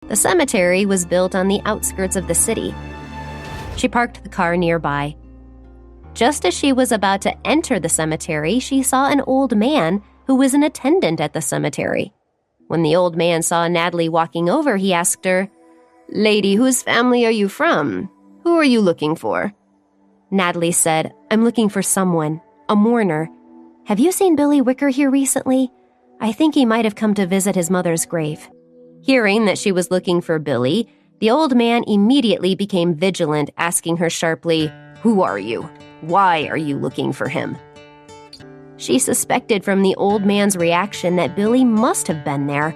The cemetery was built on the outskirts of the city. She parked the car nearby. Just as she was about to enter the cemetery, she saw an old man who was an attendant at the cemetery. When the old man saw Natalie walking over, he asked her, "Lady, whose family are you from? Who are you looking for?" Natalie said, "I'm looking for someone, a mourner. Have you seen Billy Wicker here recently? I think he might have come to visit his mother's grave." Hearing that she was looking for Billy, the old man immediately became vigilant, asking her sharply, "Who are you? Why are you looking for him?" She suspected from the old man's reaction that Billy must have been there,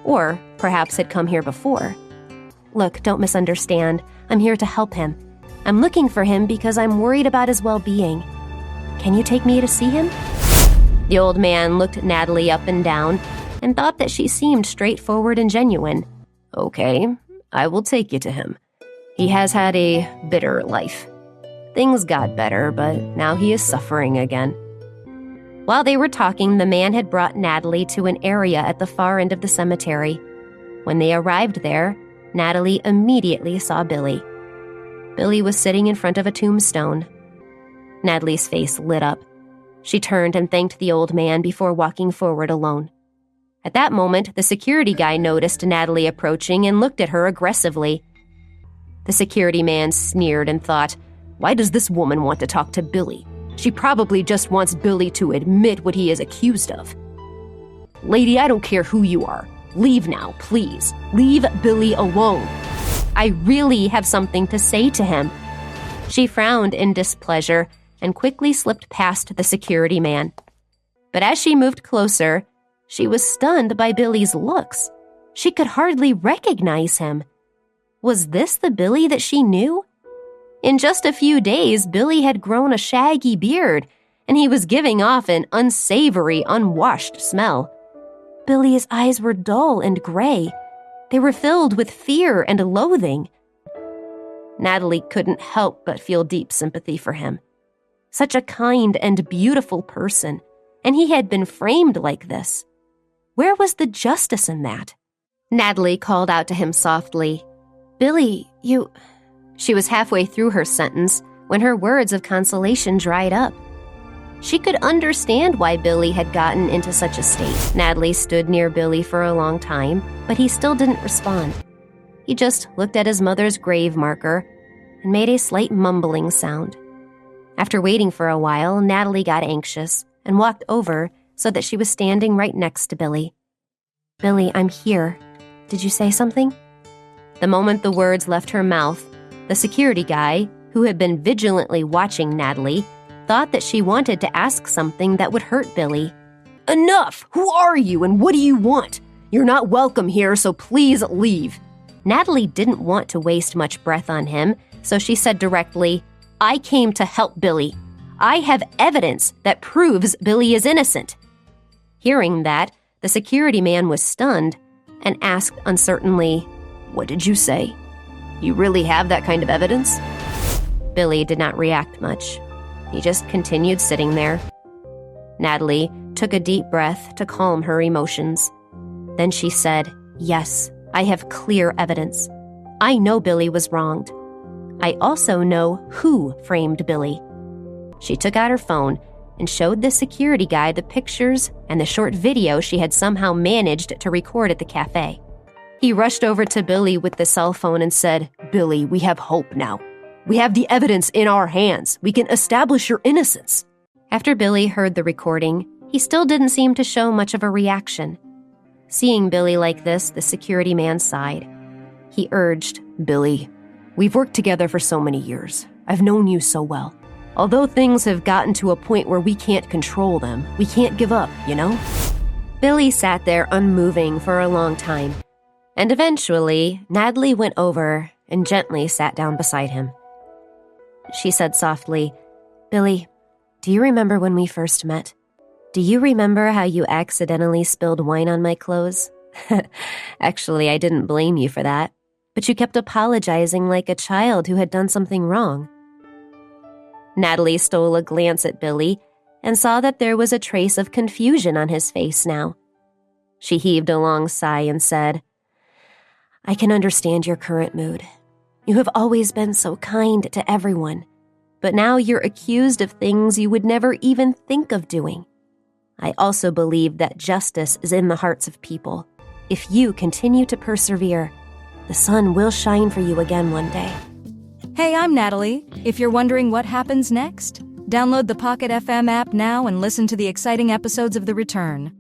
or perhaps had come here before. "Look, don't misunderstand. I'm here to help him. I'm looking for him because I'm worried about his well-being. Can you take me to see him?" The old man looked Natalie up and down and thought that she seemed straightforward and genuine. "Okay, I will take you to him. He has had a bitter life. Things got better, but now he is suffering again." While they were talking, the man had brought Natalie to an area at the far end of the cemetery. When they arrived there, Natalie immediately saw Billy. Billy was sitting in front of a tombstone. Natalie's face lit up. She turned and thanked the old man before walking forward alone. At that moment, the security guy noticed Natalie approaching and looked at her aggressively. The security man sneered and thought, "Why does this woman want to talk to Billy? She probably just wants Billy to admit what he is accused of." "Lady, I don't care who you are. Leave now, please. Leave Billy alone. I really have something to say to him." She frowned in displeasure and quickly slipped past the security man. But as she moved closer, she was stunned by Billy's looks. She could hardly recognize him. Was this the Billy that she knew? In just a few days, Billy had grown a shaggy beard, and he was giving off an unsavory, unwashed smell. Billy's eyes were dull and gray. They were filled with fear and loathing. Natalie couldn't help but feel deep sympathy for him. Such a kind and beautiful person, and he had been framed like this. Where was the justice in that? Natalie called out to him softly, "Billy, you..." She was halfway through her sentence when her words of consolation dried up. She could understand why Billy had gotten into such a state. Natalie stood near Billy for a long time, but he still didn't respond. He just looked at his mother's grave marker and made a slight mumbling sound. After waiting for a while, Natalie got anxious and walked over so that she was standing right next to Billy. "Billy, I'm here. Did you say something?" The moment the words left her mouth, the security guy, who had been vigilantly watching Natalie, thought that she wanted to ask something that would hurt Billy. "Enough! Who are you and what do you want? You're not welcome here, so please leave." Natalie didn't want to waste much breath on him, so she said directly, "I came to help Billy. I have evidence that proves Billy is innocent." Hearing that, the security man was stunned and asked uncertainly, "What did you say? You really have that kind of evidence?" Billy did not react much. He just continued sitting there. Natalie took a deep breath to calm her emotions. Then she said, "Yes, I have clear evidence. I know Billy was wronged. I also know who framed Billy." She took out her phone and showed the security guy the pictures and the short video she had somehow managed to record at the cafe. He rushed over to Billy with the cell phone and said, "Billy, we have hope now. We have the evidence in our hands. We can establish your innocence." After Billy heard the recording, he still didn't seem to show much of a reaction. Seeing Billy like this, the security man sighed. He urged, "Billy, we've worked together for so many years. I've known you so well. Although things have gotten to a point where we can't control them, we can't give up, you know?" Billy sat there unmoving for a long time, and eventually, Natalie went over and gently sat down beside him. She said softly, "Billy, do you remember when we first met? Do you remember how you accidentally spilled wine on my clothes? Actually, I didn't blame you for that, but you kept apologizing like a child who had done something wrong." Natalie stole a glance at Billy and saw that there was a trace of confusion on his face now. She heaved a long sigh and said, I can understand your current mood. You have always been so kind to everyone, but now you're accused of things you would never even think of doing. I also believe that justice is in the hearts of people. If you continue to persevere, the sun will shine for you again one day. Hey, I'm Natalie. If you're wondering what happens next, download the Pocket FM app now and listen to the exciting episodes of The Return.